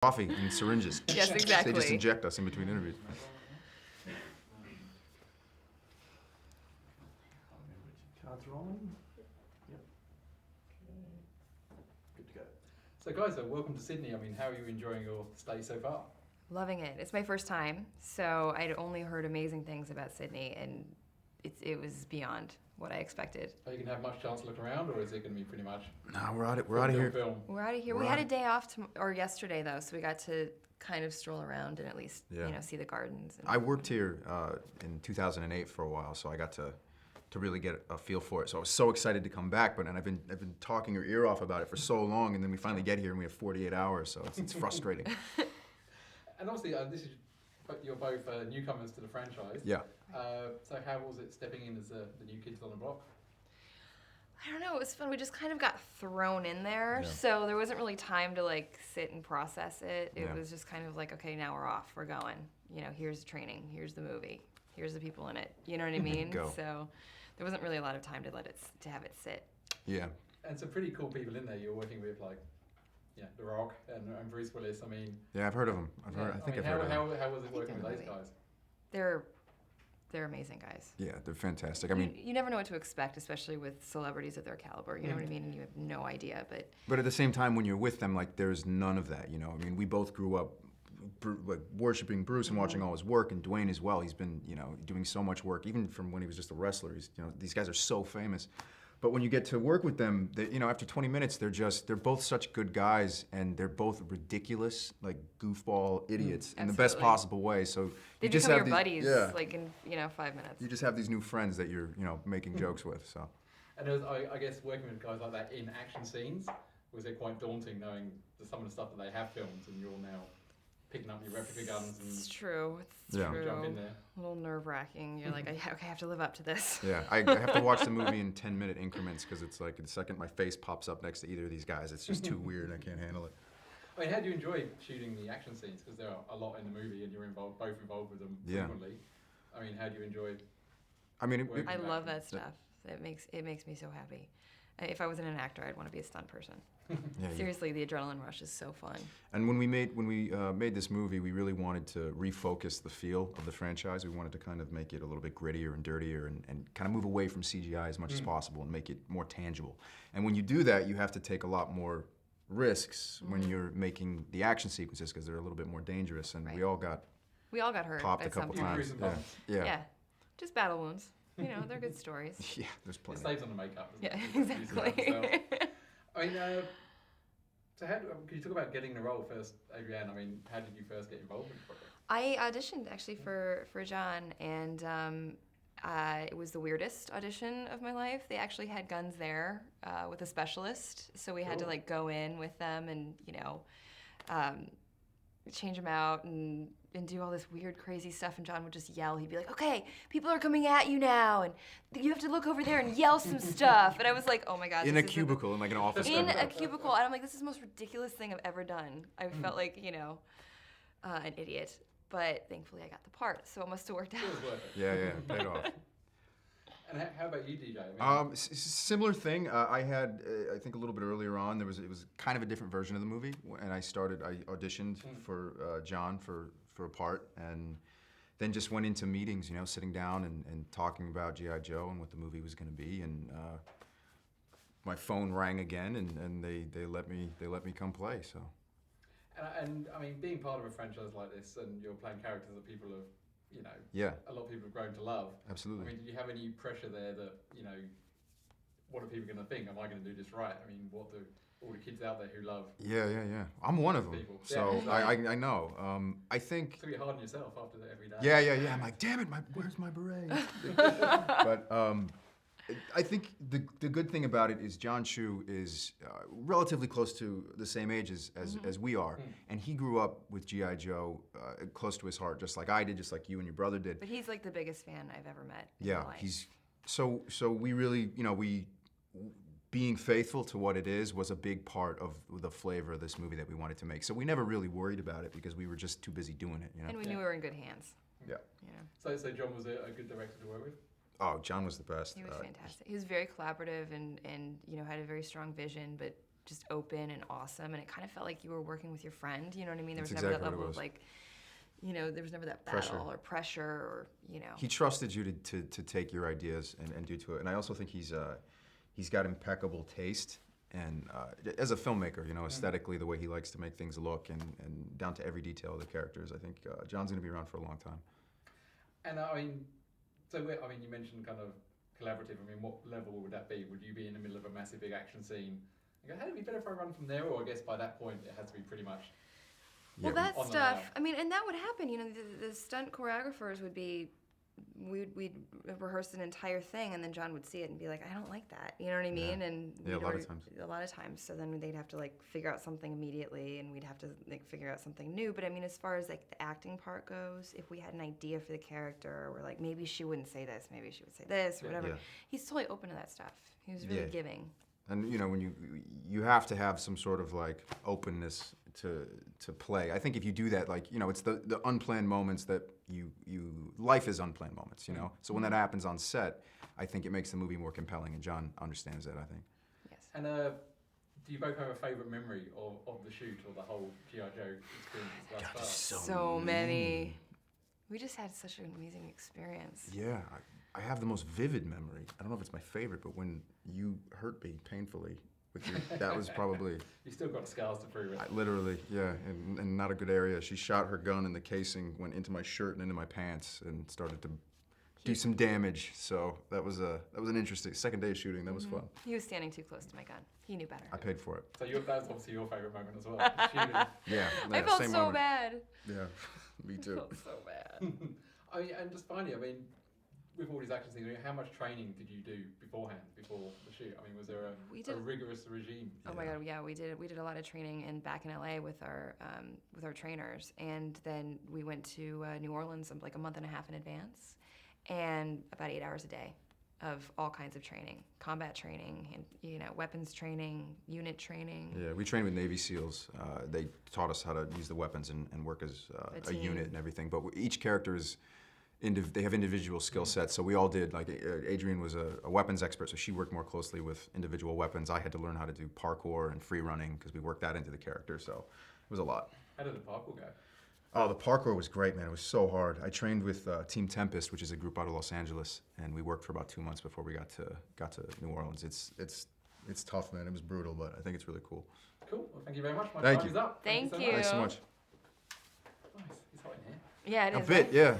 Coffee and syringes. Yes, exactly. They just inject us in between interviews. Cards rolling. Yep. Okay. Good to go. So guys, welcome to Sydney. I mean, how are you enjoying your stay so far? Loving it. It's my first time, so I'd only heard amazing things about Sydney, and it was beyond what I expected. Are you going to have much chance to look around, or is it going to be pretty much No, we're out of here. film? We're out of here. We had a day off yesterday though, so we got to kind of stroll around and at least see the gardens. I worked here in 2008 for a while, so I got to really get a feel for it. So I was so excited to come back, but I've been talking your ear off about it for so long, and then we finally get here and we have 48 hours, so it's frustrating. And obviously, you're both newcomers to the franchise. Yeah. So how was it stepping in as the new kids on the block? I don't know, it was fun. We just kind of got thrown in there, so there wasn't really time to like sit and process it. It was just kind of like, okay, now we're off, we're going. You know, here's the training, here's the movie, here's the people in it. You know what I mean? Go. So there wasn't really a lot of time to have it sit. Yeah. And some pretty cool people in there you're working with, like The Rock and Bruce Willis. I mean, Yeah, I've heard of them. I think I've heard of them. How was it working with those guys? They're amazing guys. Yeah, they're fantastic. I mean, you never know what to expect, especially with celebrities of their caliber. You know what I mean? And you have no idea. But at the same time, when you're with them, like, there's none of that. You know, I mean, we both grew up like worshiping Bruce and watching all his work, and Dwayne as well. He's been, doing so much work, even from when he was just a wrestler. He's, these guys are so famous. But when you get to work with them, after 20 minutes, they're both such good guys, and they're both ridiculous, like goofball idiots in the best possible way. So they you just become have your these, buddies, like in 5 minutes. You just have these new friends that you're, making jokes with. So. And it was, I guess working with guys like that in action scenes, was it quite daunting knowing some of the stuff that they have filmed, and you're now picking up your replica guns and it's true. jump in there. A little nerve-wracking. You're like, okay, I have to live up to this. Yeah, I have to watch the movie in 10-minute increments because it's like the second my face pops up next to either of these guys, it's just too weird. I can't handle it. I mean, how do you enjoy shooting the action scenes? Because there are a lot in the movie, and you're both involved with them frequently. I mean, how do you enjoy? I mean, I love that stuff. It makes me so happy. If I wasn't an actor, I'd want to be a stunt person. Seriously, the adrenaline rush is so fun. And when we made this movie, we really wanted to refocus the feel of the franchise. We wanted to kind of make it a little bit grittier and dirtier, and kind of move away from CGI as much as possible and make it more tangible. And when you do that, you have to take a lot more risks when you're making the action sequences, because they're a little bit more dangerous. And we all got hurt popped a at some couple point. times. Yeah, just battle wounds. They're good stories. Yeah, there's plenty. It saves on the makeup. Yeah, exactly. I mean, so could you talk about getting the role first, Adrianne? I mean, how did you first get involved in the project? I auditioned actually for John, and it was the weirdest audition of my life. They actually had guns there with a specialist, so we had to like go in with them and change them out and do all this weird, crazy stuff. And John would just yell. He'd be like, "Okay, people are coming at you now, and you have to look over there and yell some stuff." And I was like, "Oh my God!" In a cubicle, in like an office. In a cubicle, and I'm like, "This is the most ridiculous thing I've ever done." I felt like an idiot, but thankfully I got the part, so it must have worked out. It was worth it. Yeah, paid off. And how about you, DJ? I mean, Similar thing. I had, I think a little bit earlier on, it was kind of a different version of the movie, and I auditioned for John for a part, and then just went into meetings, sitting down and talking about G.I. Joe and what the movie was going to be, and my phone rang again, and they let me come play. So. And I mean, being part of a franchise like this, and you're playing characters that people have, a lot of people have grown to love. Absolutely. I mean, did you have any pressure there that, what are people going to think? Am I going to do this right? I mean, what do all the kids out there who love? Yeah. I'm one of them. People. So yeah. I know. I think. So you're hard on yourself after that every day. Yeah. I'm like, damn it, where's my beret? But I think the good thing about it is John Chu is relatively close to the same age as we are, and he grew up with G.I. Joe close to his heart, just like I did, just like you and your brother did. But he's like the biggest fan I've ever met. Yeah, he's so we really, being faithful to what it is was a big part of the flavor of this movie that we wanted to make. So we never really worried about it because we were just too busy doing it. And we knew we were in good hands. Yeah. So John was a good director to work with? Oh, John was the best. He was fantastic. He was very collaborative and had a very strong vision, but just open and awesome, and it kind of felt like you were working with your friend. You know what I mean? There was That's never exactly that what it level of was. like, you know, there was never that Pressure. battle or pressure or, you know. He trusted you to take your ideas and do to it. And I also think he's got impeccable taste. And as a filmmaker, you know, aesthetically, the way he likes to make things look and down to every detail of the characters, I think John's going to be around for a long time. And I mean, you mentioned kind of collaborative. I mean, what level would that be? Would you be in the middle of a massive big action scene and go, hey, it'd be better if I run from there? Or I guess by that point, it has to be pretty much. Well, Yeah, that on the stuff, line. I mean, and that would happen, you know, the stunt choreographers would be, we'd rehearse an entire thing, and then John would see it and be like, I don't like that, you know what I mean? Yeah. And Yeah, we'd a lot of times. a lot of times, so then they'd have to like figure out something immediately, and we'd have to like figure out something new. But I mean, as far as like the acting part goes, if we had an idea for the character, or like maybe she wouldn't say this, maybe she would say this, or whatever, Yeah. he's totally open to that stuff. He was really Yeah. giving. And you know, when you have to have some sort of like openness to play. I think if you do that, like, you know, it's the unplanned moments that life is unplanned moments, you know. So when that happens on set, I think it makes the movie more compelling, and John understands that, I think. Yes. And do you both have a favourite memory of the shoot or the whole G.I. Joe experience thus far? So many. We just had such an amazing experience. Yeah, I have the most vivid memory. I don't know if it's my favorite, but when you hurt me painfully with your, that was probably, You still got scars to prove it. literally, yeah, and not a good area. She shot her gun and the casing went into my shirt and into my pants and started to do some damage. So that was an interesting, second day of shooting, that was fun. He was standing too close to my gun. He knew better. I paid for it. So that was obviously your favourite moment as well. Shooting. Yeah, I felt same so moment. bad. Yeah, me I too. felt so bad. I mean, and just finally, I mean, with all these action scenes, I mean, how much training did you do beforehand, before the shoot? I mean, was there We a did- rigorous regime? Oh my God, yeah, we did a lot of training back in LA with our trainers, and then we went to New Orleans like a month and a half in advance, and about 8 hours a day of all kinds of training, combat training, and you know, weapons training, unit training. Yeah, we trained with Navy SEALs. They taught us how to use the weapons and work as A a team. unit and everything. But each character is, they have individual skill sets. So we all did, like Adrianne was a weapons expert, so she worked more closely with individual weapons. I had to learn how to do parkour and free running because we worked that into the character. So it was a lot. How did the parkour go? Oh, the parkour was great, man. It was so hard. I trained with Team Tempest, which is a group out of Los Angeles, and we worked for about 2 months before we got to New Orleans. It's tough, man. It was brutal, but I think it's really cool. Cool. Well, thank you very much. My Thank time you. is up. Thank so you. much. Thanks so much. Nice. It's hot in here. Yeah, it A is. bit, right? yeah.